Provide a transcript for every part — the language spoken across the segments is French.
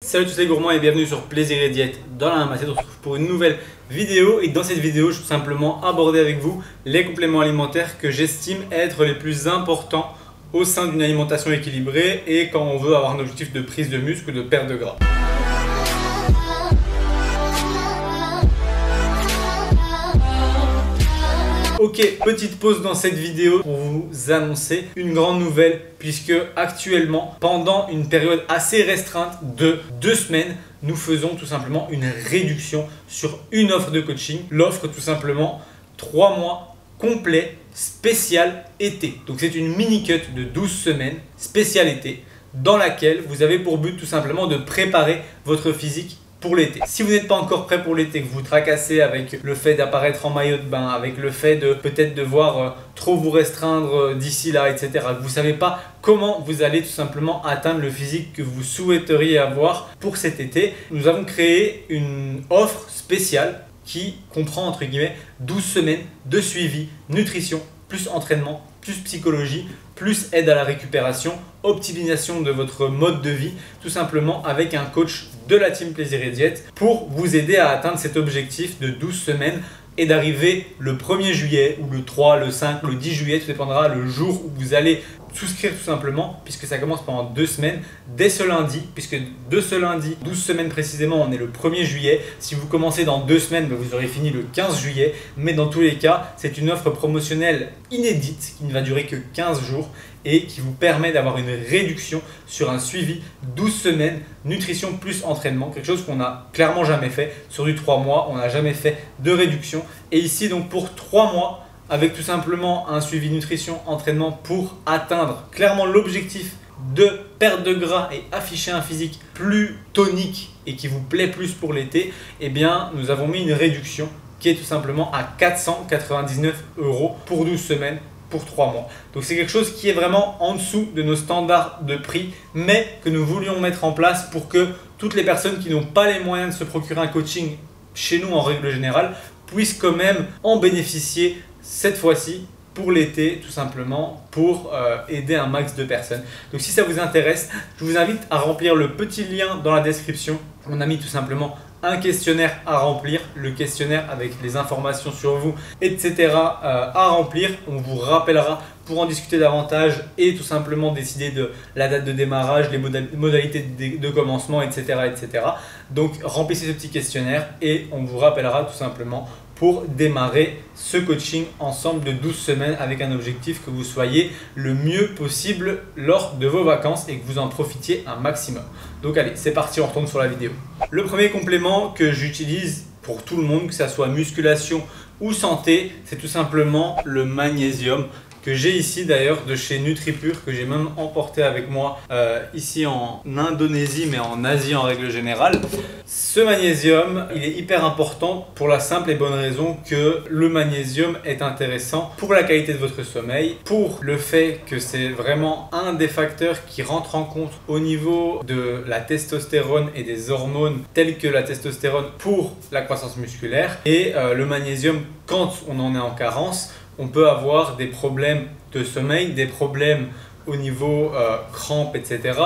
Salut tous les gourmands et bienvenue sur Plaisir et Diète dans la Massé. On se retrouve pour une nouvelle vidéo et dans cette vidéo je vais tout simplement aborder avec vous les compléments alimentaires que j'estime être les plus importants au sein d'une alimentation équilibrée et quand on veut avoir un objectif de prise de muscle ou de perte de gras. Ok, petite pause dans cette vidéo pour vous annoncer une grande nouvelle puisque actuellement, pendant une période assez restreinte de 2 semaines, nous faisons tout simplement une réduction sur une offre de coaching. L'offre tout simplement 3 mois complet spécial été. Donc c'est une mini cut de 12 semaines spécial été dans laquelle vous avez pour but tout simplement de préparer votre physique pour l'été. Si vous n'êtes pas encore prêt pour l'été, que vous tracassez avec le fait d'apparaître en maillot de bain, avec le fait de peut-être devoir trop vous restreindre d'ici là, etc., que vous ne savez pas comment vous allez tout simplement atteindre le physique que vous souhaiteriez avoir pour cet été, nous avons créé une offre spéciale qui comprend entre guillemets 12 semaines de suivi, nutrition, plus entraînement, plus psychologie, plus aide à la récupération, optimisation de votre mode de vie, tout simplement avec un coach de la team Plaisir et Diète pour vous aider à atteindre cet objectif de 12 semaines et d'arriver le 1er juillet ou le 3, le 5, le 10 juillet, tout dépendra le jour où vous allez souscrire tout simplement puisque ça commence pendant 2 semaines dès ce lundi, puisque de ce lundi, 12 semaines précisément, on est le 1er juillet. Si vous commencez dans 2 semaines, vous aurez fini le 15 juillet, mais dans tous les cas, c'est une offre promotionnelle inédite qui ne va durer que 15 jours et qui vous permet d'avoir une réduction sur un suivi 12 semaines, nutrition plus entraînement, quelque chose qu'on n'a clairement jamais fait. Sur du 3 mois, on n'a jamais fait de réduction. Et ici, donc pour 3 mois, avec tout simplement un suivi nutrition, entraînement pour atteindre clairement l'objectif de perte de gras et afficher un physique plus tonique et qui vous plaît plus pour l'été, eh bien, nous avons mis une réduction qui est tout simplement à 499 € pour 12 semaines. Pour 3 mois. Donc c'est quelque chose qui est vraiment en dessous de nos standards de prix, mais que nous voulions mettre en place pour que toutes les personnes qui n'ont pas les moyens de se procurer un coaching chez nous en règle générale puissent quand même en bénéficier cette fois-ci pour l'été, tout simplement pour aider un max de personnes. Donc si ça vous intéresse, je vous invite à remplir le petit lien dans la description. On a mis tout simplement un questionnaire à remplir, le questionnaire avec les informations sur vous, etc. à remplir. On vous rappellera pour en discuter davantage et tout simplement décider de la date de démarrage, les modalités de commencement, etc., etc. Donc remplissez ce petit questionnaire et on vous rappellera tout simplement pour démarrer ce coaching ensemble de 12 semaines avec un objectif que vous soyez le mieux possible lors de vos vacances et que vous en profitiez un maximum. Donc allez, c'est parti, on retourne sur la vidéo. Le premier complément que j'utilise pour tout le monde, que ce soit musculation ou santé, c'est tout simplement le magnésium que j'ai ici d'ailleurs de chez NutriPure, que j'ai même emporté avec moi ici en Indonésie mais en Asie en règle générale. Ce magnésium, il est hyper important pour la simple et bonne raison que le magnésium est intéressant pour la qualité de votre sommeil, pour le fait que c'est vraiment un des facteurs qui rentre en compte au niveau de la testostérone et des hormones telles que la testostérone pour la croissance musculaire. Et le magnésium, quand on en est en carence, on peut avoir des problèmes de sommeil, des problèmes au niveau crampes, etc.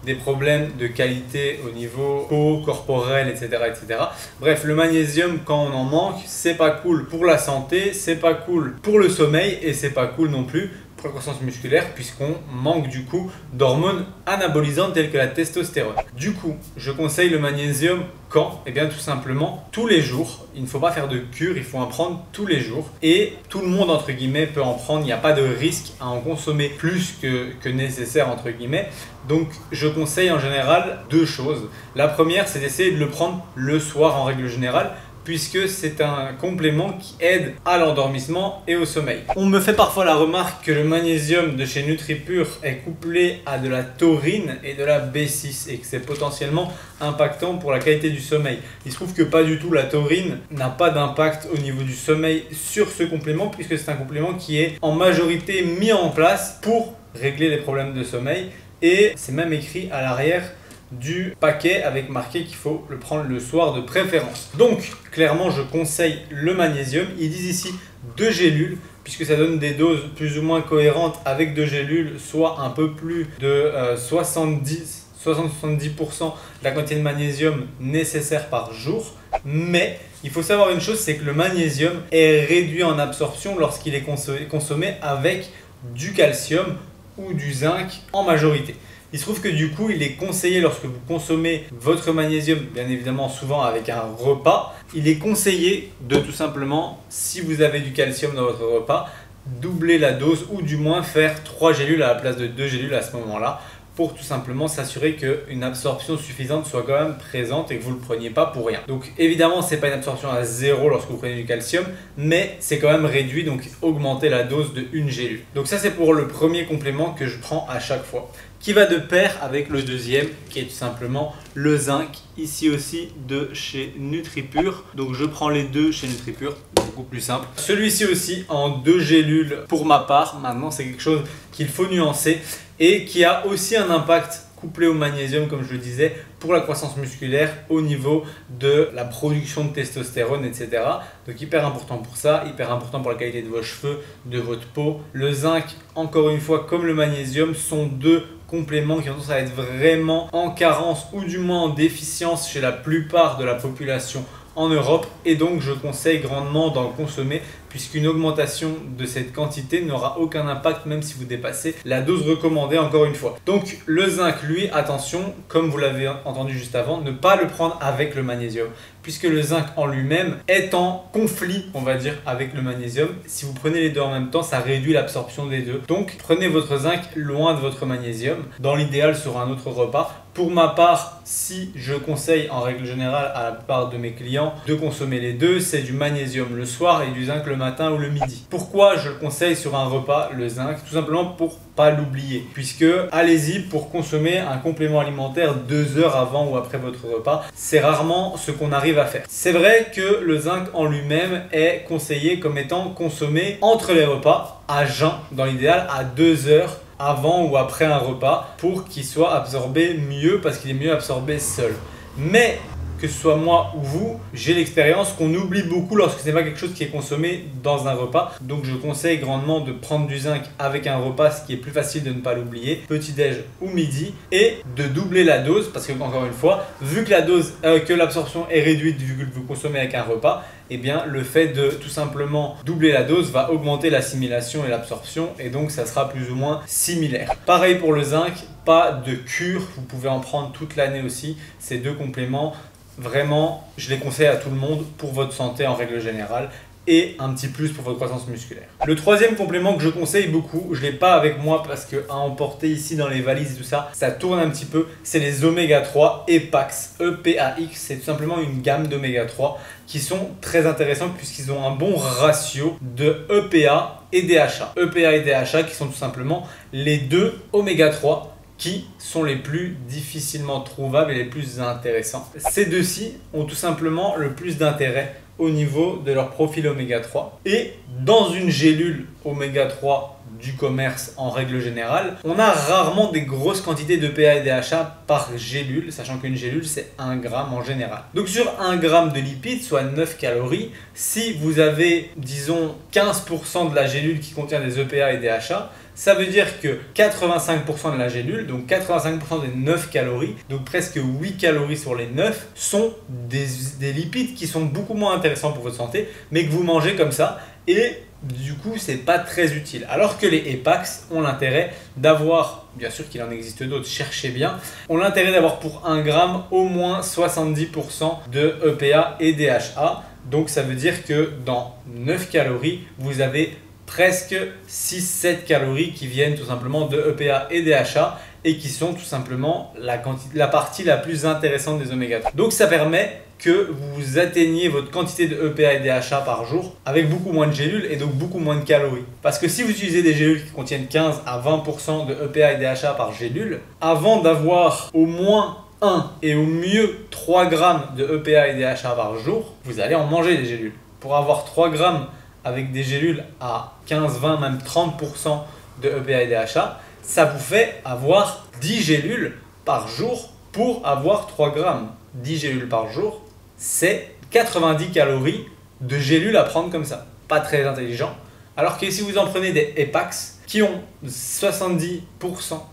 Des problèmes de qualité au niveau peau, corporelle, etc., etc. Bref, le magnésium, quand on en manque, c'est pas cool pour la santé, c'est pas cool pour le sommeil et c'est pas cool non plus pour la croissance musculaire puisqu'on manque du coup d'hormones anabolisantes telles que la testostérone. Du coup, je conseille le magnésium quand? Eh bien tout simplement tous les jours. Il ne faut pas faire de cure, il faut en prendre tous les jours. Et tout le monde entre guillemets peut en prendre, il n'y a pas de risque à en consommer plus que nécessaire entre guillemets. Donc je conseille en général 2 choses. La première, c'est d'essayer de le prendre le soir en règle générale, puisque c'est un complément qui aide à l'endormissement et au sommeil. On me fait parfois la remarque que le magnésium de chez NutriPure est couplé à de la taurine et de la B6 et que c'est potentiellement impactant pour la qualité du sommeil. Il se trouve que pas du tout, la taurine n'a pas d'impact au niveau du sommeil sur ce complément puisque c'est un complément qui est en majorité mis en place pour régler les problèmes de sommeil et c'est même écrit à l'arrière du paquet avec marqué qu'il faut le prendre le soir de préférence. Donc clairement je conseille le magnésium. Ils disent ici 2 gélules puisque ça donne des doses plus ou moins cohérentes avec 2 gélules, soit un peu plus de 70 60-70% de la quantité de magnésium nécessaire par jour. Mais il faut savoir une chose, c'est que le magnésium est réduit en absorption lorsqu'il est consommé avec du calcium ou du zinc en majorité. Il se trouve que du coup, il est conseillé lorsque vous consommez votre magnésium, bien évidemment souvent avec un repas, il est conseillé de tout simplement, si vous avez du calcium dans votre repas, doubler la dose ou du moins faire 3 gélules à la place de 2 gélules à ce moment-là pour tout simplement s'assurer qu'une absorption suffisante soit quand même présente et que vous ne le preniez pas pour rien. Donc évidemment, ce n'est pas une absorption à zéro lorsque vous prenez du calcium, mais c'est quand même réduit, donc augmenter la dose de une gélule. Donc ça, c'est pour le premier complément que je prends à chaque fois, qui va de pair avec le deuxième, qui est tout simplement le zinc, ici aussi de chez NutriPure. Donc je prends les deux chez NutriPure, beaucoup plus simple. Celui-ci aussi en 2 gélules pour ma part. Maintenant, c'est quelque chose qu'il faut nuancer et qui a aussi un impact couplé au magnésium, comme je le disais, pour la croissance musculaire au niveau de la production de testostérone, etc. Donc hyper important pour ça, hyper important pour la qualité de vos cheveux, de votre peau. Le zinc, encore une fois, comme le magnésium, sont deux compléments qui ont tendance à être vraiment en carence ou du moins en déficience chez la plupart de la population en Europe, et donc je conseille grandement d'en consommer puisqu'une augmentation de cette quantité n'aura aucun impact même si vous dépassez la dose recommandée, encore une fois. Donc le zinc, lui, attention, comme vous l'avez entendu juste avant, ne pas le prendre avec le magnésium puisque le zinc en lui-même est en conflit, on va dire, avec le magnésium. Si vous prenez les deux en même temps, ça réduit l'absorption des deux. Donc prenez votre zinc loin de votre magnésium, dans l'idéal sur un autre repas. Pour ma part, si je conseille en règle générale à la plupart de mes clients de consommer les deux, c'est du magnésium le soir et du zinc le matin ou le midi. Pourquoi je le conseille sur un repas, le zinc? Tout simplement pour pas l'oublier, puisque allez-y pour consommer un complément alimentaire 2 heures avant ou après votre repas, c'est rarement ce qu'on arrive à faire. C'est vrai que le zinc en lui-même est conseillé comme étant consommé entre les repas à jeun, dans l'idéal à 2 heures avant ou après un repas pour qu'il soit absorbé mieux parce qu'il est mieux absorbé seul. Mais que ce soit moi ou vous, j'ai l'expérience qu'on oublie beaucoup lorsque ce n'est pas quelque chose qui est consommé dans un repas. Donc je conseille grandement de prendre du zinc avec un repas, ce qui est plus facile de ne pas l'oublier, petit-déj ou midi, et de doubler la dose parce que, encore une fois, vu que l'absorption est réduite vu que vous consommez avec un repas, eh bien le fait de tout simplement doubler la dose va augmenter l'assimilation et l'absorption et donc ça sera plus ou moins similaire. Pareil pour le zinc, pas de cure, vous pouvez en prendre toute l'année aussi, ces deux compléments. Vraiment, je les conseille à tout le monde pour votre santé en règle générale et un petit plus pour votre croissance musculaire. Le troisième complément que je conseille beaucoup, je ne l'ai pas avec moi parce qu'à emporter ici dans les valises et tout ça, ça tourne un petit peu, c'est les oméga 3 EPAX. EPAX, c'est tout simplement une gamme d'oméga 3 qui sont très intéressants puisqu'ils ont un bon ratio de EPA et DHA. EPA et DHA qui sont tout simplement les deux oméga 3 qui sont les plus difficilement trouvables et les plus intéressants. Ces deux-ci ont tout simplement le plus d'intérêt au niveau de leur profil oméga 3. Et dans une gélule oméga 3 du commerce en règle générale, on a rarement des grosses quantités de PA et DHA par gélule, sachant qu'une gélule c'est 1 gramme en général. Donc sur 1 gramme de lipides, soit 9 calories, si vous avez disons 15% de la gélule qui contient des EPA et DHA, ça veut dire que 85% de la gélule, donc 85% des 9 calories, donc presque 8 calories sur les 9, sont des lipides qui sont beaucoup moins intéressants pour votre santé, mais que vous mangez comme ça, et du coup, c'est pas très utile. Alors que les EPAX ont l'intérêt d'avoir, bien sûr qu'il en existe d'autres, cherchez bien, ont l'intérêt d'avoir pour 1 gramme au moins 70% de EPA et DHA. Donc ça veut dire que dans 9 calories, vous avez presque 6-7 calories qui viennent tout simplement de EPA et DHA et qui sont tout simplement la partie la plus intéressante des oméga 3. Donc ça permet que vous atteigniez votre quantité de EPA et DHA par jour avec beaucoup moins de gélules et donc beaucoup moins de calories. Parce que si vous utilisez des gélules qui contiennent 15 à 20% de EPA et DHA par gélule, avant d'avoir au moins 1 et au mieux 3 grammes de EPA et DHA par jour, vous allez en manger des gélules. Pour avoir 3 grammes avec des gélules à 15, 20, même 30% de EPA et DHA, ça vous fait avoir 10 gélules par jour pour avoir 3 grammes. 10 gélules par jour, c'est 90 calories de gélules à prendre comme ça. Pas très intelligent. Alors que si vous en prenez des EPAX qui ont 70%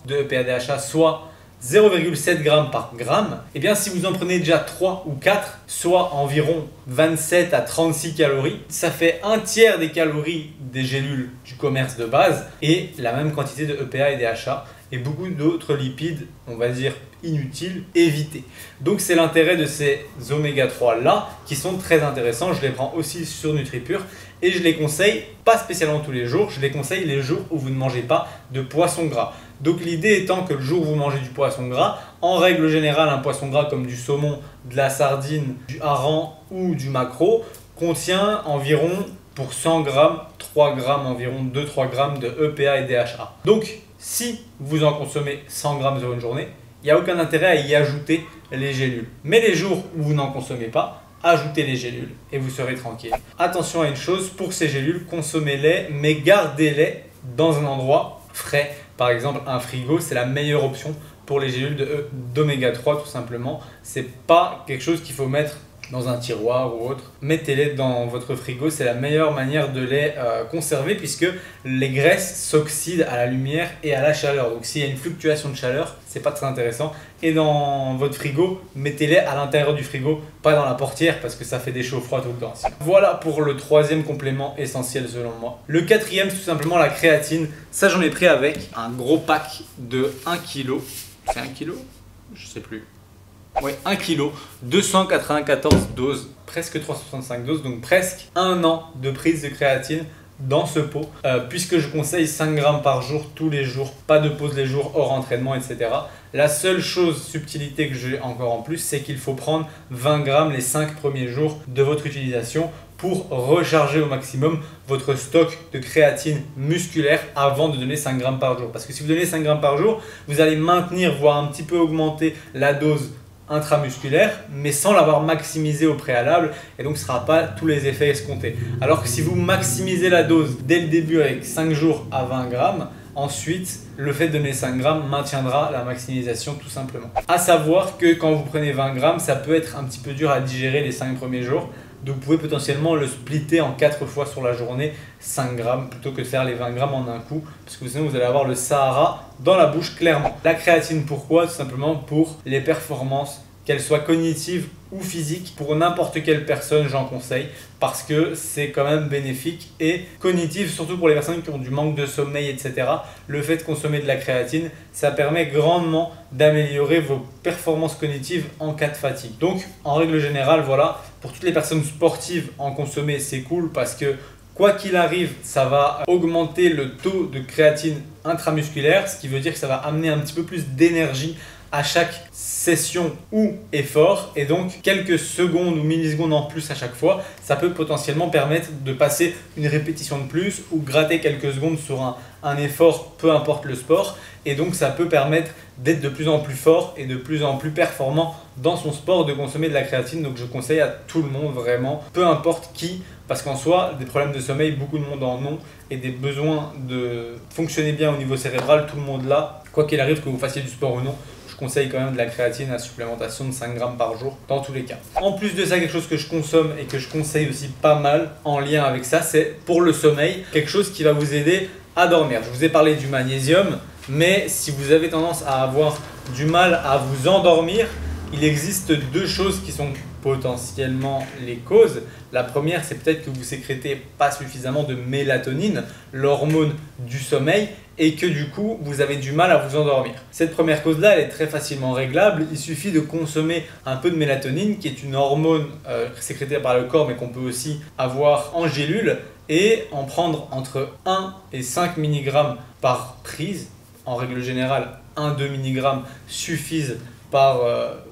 de EPA et DHA, soit 0,7 g par gramme, et bien si vous en prenez déjà 3 ou 4, soit environ 27 à 36 calories, ça fait un tiers des calories des gélules du commerce de base et la même quantité de EPA et DHA et beaucoup d'autres lipides, on va dire inutiles, évités. Donc c'est l'intérêt de ces oméga 3 là qui sont très intéressants. Je les prends aussi sur NutriPure et je les conseille pas spécialement tous les jours, je les conseille les jours où vous ne mangez pas de poisson gras. Donc l'idée étant que le jour où vous mangez du poisson gras, en règle générale un poisson gras comme du saumon, de la sardine, du hareng ou du maquereau contient environ pour 100 g, 3 g environ 2-3 g de EPA et DHA. Donc si vous en consommez 100 g sur une journée, il n'y a aucun intérêt à y ajouter les gélules. Mais les jours où vous n'en consommez pas, ajoutez les gélules et vous serez tranquille. Attention à une chose, pour ces gélules, consommez-les, mais gardez-les dans un endroit frais. Par exemple, un frigo, c'est la meilleure option pour les gélules d'oméga 3 tout simplement. C'est pas quelque chose qu'il faut mettre dans un tiroir ou autre. Mettez-les dans votre frigo, c'est la meilleure manière de les conserver puisque les graisses s'oxydent à la lumière et à la chaleur. Donc s'il y a une fluctuation de chaleur, c'est pas très intéressant. Et dans votre frigo, mettez-les à l'intérieur du frigo, pas dans la portière parce que ça fait des chauds froids tout le temps. Voilà pour le troisième complément essentiel selon moi. Le quatrième, c'est tout simplement la créatine. Ça, j'en ai pris avec un gros pack de 1 kg. C'est 1 kg? Je sais plus. Oui, 1 kg, 294 doses, presque 365 doses, donc presque un an de prise de créatine dans ce pot, puisque je conseille 5 g par jour, tous les jours, pas de pause les jours, hors entraînement, etc. La seule subtilité que j'ai encore en plus, c'est qu'il faut prendre 20 g les 5 premiers jours de votre utilisation pour recharger au maximum votre stock de créatine musculaire avant de donner 5 g par jour. Parce que si vous donnez 5 g par jour, vous allez maintenir, voire un petit peu augmenter la dose intramusculaire, mais sans l'avoir maximisé au préalable, et donc ce ne sera pas tous les effets escomptés. Alors que si vous maximisez la dose dès le début avec 5 jours à 20 g, ensuite le fait de donner 5 g maintiendra la maximisation tout simplement. À savoir que quand vous prenez 20 g, ça peut être un petit peu dur à digérer les 5 premiers jours, donc vous pouvez potentiellement le splitter en 4 fois sur la journée, 5 g, plutôt que de faire les 20 g en un coup, parce que sinon vous allez avoir le Sahara dans la bouche clairement. La créatine, pourquoi? Tout simplement pour les performances, qu'elles soient cognitives ou physiques. Pour n'importe quelle personne, j'en conseille, parce que c'est quand même bénéfique, et cognitive, surtout pour les personnes qui ont du manque de sommeil, etc. Le fait de consommer de la créatine, ça permet grandement d'améliorer vos performances cognitives en cas de fatigue. Donc, en règle générale, voilà, pour toutes les personnes sportives, en consommer, c'est cool parce que quoi qu'il arrive, ça va augmenter le taux de créatine intramusculaire, ce qui veut dire que ça va amener un petit peu plus d'énergie à chaque session ou effort, et donc quelques secondes ou millisecondes en plus à chaque fois, ça peut potentiellement permettre de passer une répétition de plus ou gratter quelques secondes sur un effort, peu importe le sport, et donc ça peut permettre d'être de plus en plus fort et de plus en plus performant dans son sport, de consommer de la créatine. Donc je conseille à tout le monde, vraiment, peu importe qui, parce qu'en soi, des problèmes de sommeil, beaucoup de monde en ont, et des besoins de fonctionner bien au niveau cérébral, tout le monde l'a, quoi qu'il arrive, que vous fassiez du sport ou non. Je conseille quand même de la créatine à supplémentation de 5 g par jour dans tous les cas. En plus de ça, quelque chose que je consomme et que je conseille aussi pas mal en lien avec ça, c'est pour le sommeil, quelque chose qui va vous aider à dormir. Je vous ai parlé du magnésium, mais si vous avez tendance à avoir du mal à vous endormir, il existe deux choses qui sont potentiellement les causes. La première, c'est peut-être que vous sécrétez pas suffisamment de mélatonine, l'hormone du sommeil, et que du coup, vous avez du mal à vous endormir. Cette première cause-là, elle est très facilement réglable. Il suffit de consommer un peu de mélatonine, qui est une hormone sécrétée par le corps, mais qu'on peut aussi avoir en gélule, et en prendre entre 1 et 5 mg par prise. En règle générale, 1-2 mg suffisent par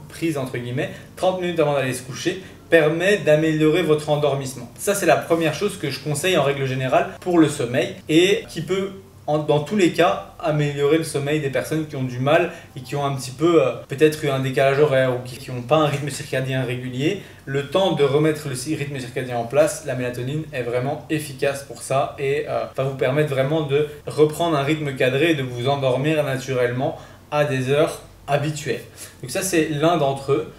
prise entre guillemets, 30 minutes avant d'aller se coucher, permet d'améliorer votre endormissement. Ça, c'est la première chose que je conseille en règle générale pour le sommeil, et qui peut dans tous les cas améliorer le sommeil des personnes qui ont du mal et qui ont un petit peu peut-être un décalage horaire ou qui n'ont pas un rythme circadien régulier. Le temps de remettre le rythme circadien en place, la mélatonine est vraiment efficace pour ça, et va vous permettre vraiment de reprendre un rythme cadré et de vous endormir naturellement à des heures habituelles. Donc ça, c'est l'un d'entre eux.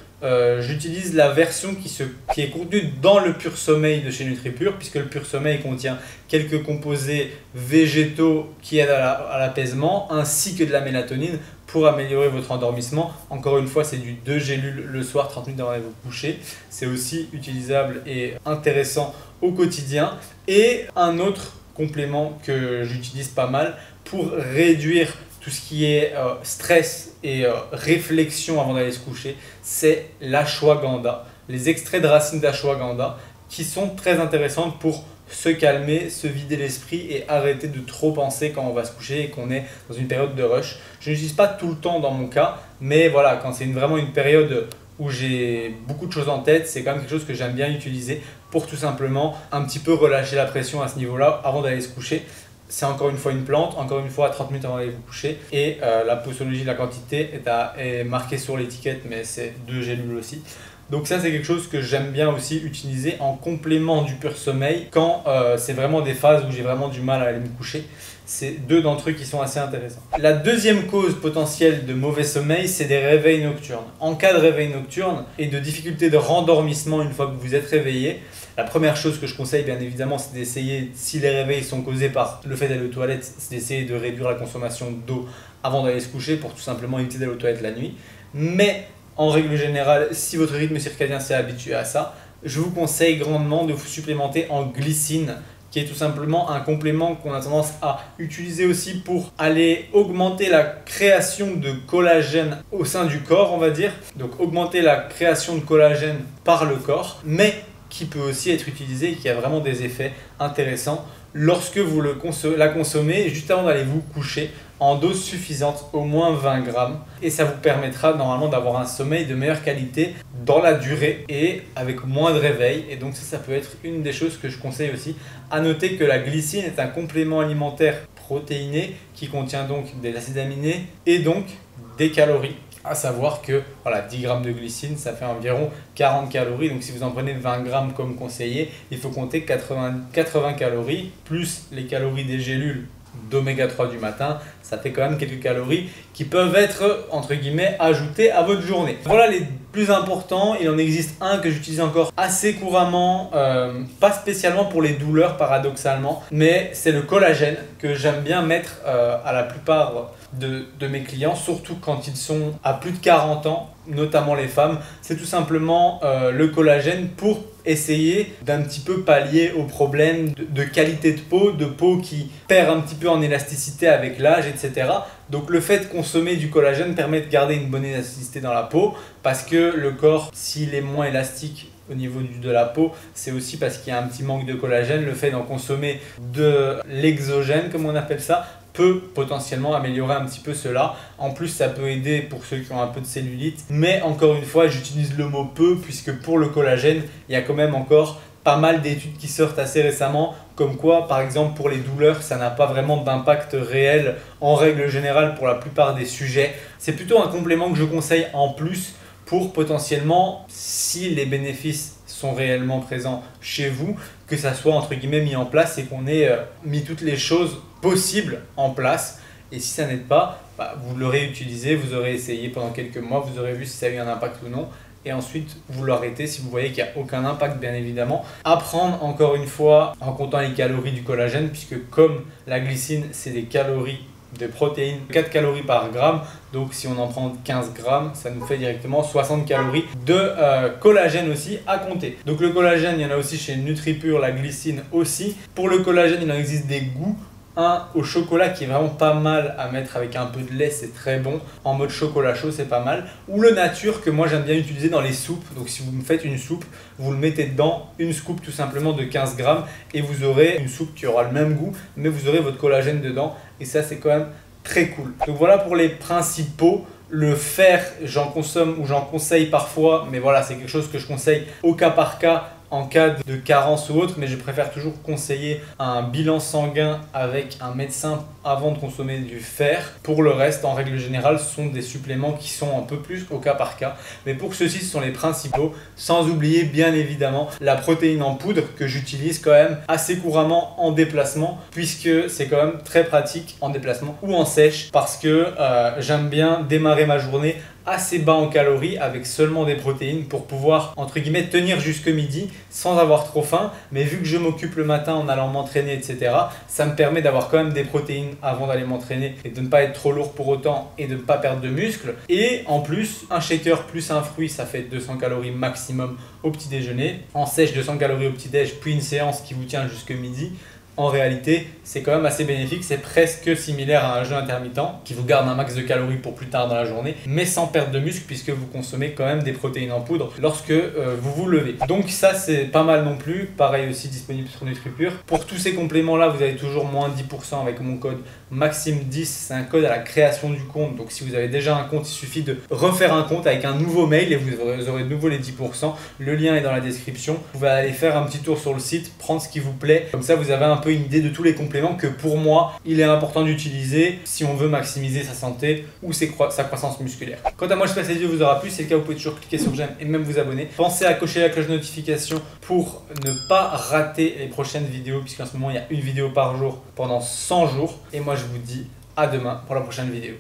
J'utilise la version qui est contenue dans le Pur Sommeil de chez NutriPure, puisque le Pur Sommeil contient quelques composés végétaux qui aident à l'apaisement, ainsi que de la mélatonine pour améliorer votre endormissement. Encore une fois, c'est du 2 gélules le soir, 30 minutes avant d'aller vous coucher. C'est aussi utilisable et intéressant au quotidien. Et un autre complément que j'utilise pas mal pour réduire tout ce qui est stress et réflexion avant d'aller se coucher, c'est l'ashwagandha. Les extraits de racines d'ashwagandha qui sont très intéressantes pour se calmer, se vider l'esprit et arrêter de trop penser quand on va se coucher et qu'on est dans une période de rush. Je n'utilise pas tout le temps dans mon cas, mais voilà, quand c'est vraiment une période où j'ai beaucoup de choses en tête, c'est quand même quelque chose que j'aime bien utiliser pour tout simplement un petit peu relâcher la pression à ce niveau-là avant d'aller se coucher. C'est encore une fois une plante, encore une fois à 30 minutes avant d'aller vous coucher. Et la posologie de la quantité est marquée sur l'étiquette, mais c'est 2 gélules aussi. Donc ça, c'est quelque chose que j'aime bien aussi utiliser en complément du pur sommeil quand c'est vraiment des phases où j'ai vraiment du mal à aller me coucher. C'est 2 d'entre eux qui sont assez intéressants. La deuxième cause potentielle de mauvais sommeil, c'est des réveils nocturnes. En cas de réveil nocturne et de difficulté de rendormissement une fois que vous êtes réveillé, la première chose que je conseille bien évidemment, c'est d'essayer, si les réveils sont causés par le fait d'aller aux toilettes, c'est d'essayer de réduire la consommation d'eau avant d'aller se coucher pour tout simplement éviter d'aller aux toilettes la nuit. Mais en règle générale, si votre rythme circadien s'est habitué à ça, je vous conseille grandement de vous supplémenter en glycine, qui est tout simplement un complément qu'on a tendance à utiliser aussi pour aller augmenter la création de collagène au sein du corps, on va dire. Donc augmenter la création de collagène par le corps, mais qui peut aussi être utilisé et qui a vraiment des effets intéressants lorsque vous la consommez juste avant d'aller vous coucher en dose suffisante, au moins 20 grammes. Et ça vous permettra normalement d'avoir un sommeil de meilleure qualité dans la durée et avec moins de réveil. Et donc ça peut être une des choses que je conseille aussi. À noter que la glycine est un complément alimentaire protéiné qui contient donc des acides aminés et donc des calories. À savoir que voilà, 10 grammes de glycine, ça fait environ 40 calories. Donc si vous en prenez 20 grammes comme conseillé, il faut compter 80 calories plus les calories des gélules d'oméga 3 du matin. Ça fait quand même quelques calories qui peuvent être entre guillemets ajoutées à votre journée. Voilà les plus importants. Il en existe un que j'utilise encore assez couramment, pas spécialement pour les douleurs paradoxalement, mais c'est le collagène que j'aime bien mettre à la plupart de mes clients, surtout quand ils sont à plus de 40 ans, notamment les femmes. C'est tout simplement le collagène pour essayer d'un petit peu pallier aux problèmes de qualité de peau qui perd un petit peu en élasticité avec l'âge, etc. Donc le fait de consommer du collagène permet de garder une bonne élasticité dans la peau parce que le corps, s'il est moins élastique au niveau de la peau, c'est aussi parce qu'il y a un petit manque de collagène. Le fait d'en consommer de l'exogène, comme on appelle ça, peut potentiellement améliorer un petit peu cela. En plus, ça peut aider pour ceux qui ont un peu de cellulite. Mais encore une fois, j'utilise le mot peu puisque pour le collagène, il y a quand même encore pas mal d'études qui sortent assez récemment, comme quoi, par exemple, pour les douleurs, ça n'a pas vraiment d'impact réel en règle générale pour la plupart des sujets. C'est plutôt un complément que je conseille en plus pour potentiellement, si les bénéfices sont réellement présents chez vous, que ça soit entre guillemets mis en place et qu'on ait mis toutes les choses possibles en place. Et si ça n'aide pas, vous l'aurez utilisé, vous aurez essayé pendant quelques mois, vous aurez vu si ça a eu un impact ou non. Et ensuite, vous l'arrêtez si vous voyez qu'il n'y a aucun impact, bien évidemment. À prendre encore une fois en comptant les calories du collagène, puisque comme la glycine, c'est des calories de protéines, 4 calories par gramme. Donc si on en prend 15 grammes, ça nous fait directement 60 calories de collagène aussi à compter. Donc le collagène, il y en a aussi chez NutriPure, la glycine aussi. Pour le collagène, il en existe des goûts. Un au chocolat qui est vraiment pas mal à mettre avec un peu de lait, c'est très bon. En mode chocolat chaud, c'est pas mal. Ou le nature que moi j'aime bien utiliser dans les soupes. Donc si vous me faites une soupe, vous le mettez dedans, une scoop tout simplement de 15 grammes et vous aurez une soupe qui aura le même goût, mais vous aurez votre collagène dedans et ça c'est quand même très cool. Donc voilà pour les principaux. Le fer, j'en consomme ou j'en conseille parfois, mais voilà, c'est quelque chose que je conseille au cas par cas en cas de carence ou autre, mais je préfère toujours conseiller un bilan sanguin avec un médecin avant de consommer du fer. Pour le reste, en règle générale, ce sont des suppléments qui sont un peu plus au cas par cas. Mais pour ceux-ci, ce sont les principaux, sans oublier bien évidemment la protéine en poudre que j'utilise quand même assez couramment en déplacement, puisque c'est quand même très pratique en déplacement ou en sèche, parce que j'aime bien démarrer ma journée assez bas en calories avec seulement des protéines pour pouvoir entre guillemets tenir jusque midi sans avoir trop faim. Mais vu que je m'occupe le matin en allant m'entraîner, etc., ça me permet d'avoir quand même des protéines avant d'aller m'entraîner et de ne pas être trop lourd pour autant et de ne pas perdre de muscle. Et en plus, un shaker plus un fruit, ça fait 200 calories maximum au petit déjeuner. En sèche, 200 calories au petit déj, puis une séance qui vous tient jusque midi. En réalité, c'est quand même assez bénéfique, c'est presque similaire à un jeûne intermittent qui vous garde un max de calories pour plus tard dans la journée, mais sans perte de muscle puisque vous consommez quand même des protéines en poudre lorsque vous vous levez. Donc ça, c'est pas mal non plus, pareil aussi disponible sur NutriPure. Pour tous ces compléments-là, vous avez toujours moins 10% avec mon code Maxime10, c'est un code à la création du compte. Donc si vous avez déjà un compte, il suffit de refaire un compte avec un nouveau mail et vous aurez de nouveau les 10%. Le lien est dans la description. Vous pouvez aller faire un petit tour sur le site, prendre ce qui vous plaît. Comme ça, vous avez un peu une idée de tous les compléments que pour moi, il est important d'utiliser si on veut maximiser sa santé ou sa croissance musculaire. Quant à moi, j'espère que cette vidéo vous aura plu. Si c'est le cas, vous pouvez toujours cliquer sur j'aime et même vous abonner. Pensez à cocher la cloche de notification pour ne pas rater les prochaines vidéos puisqu'en ce moment, il y a une vidéo par jour pendant 100 jours. Et moi, je vous dis à demain pour la prochaine vidéo.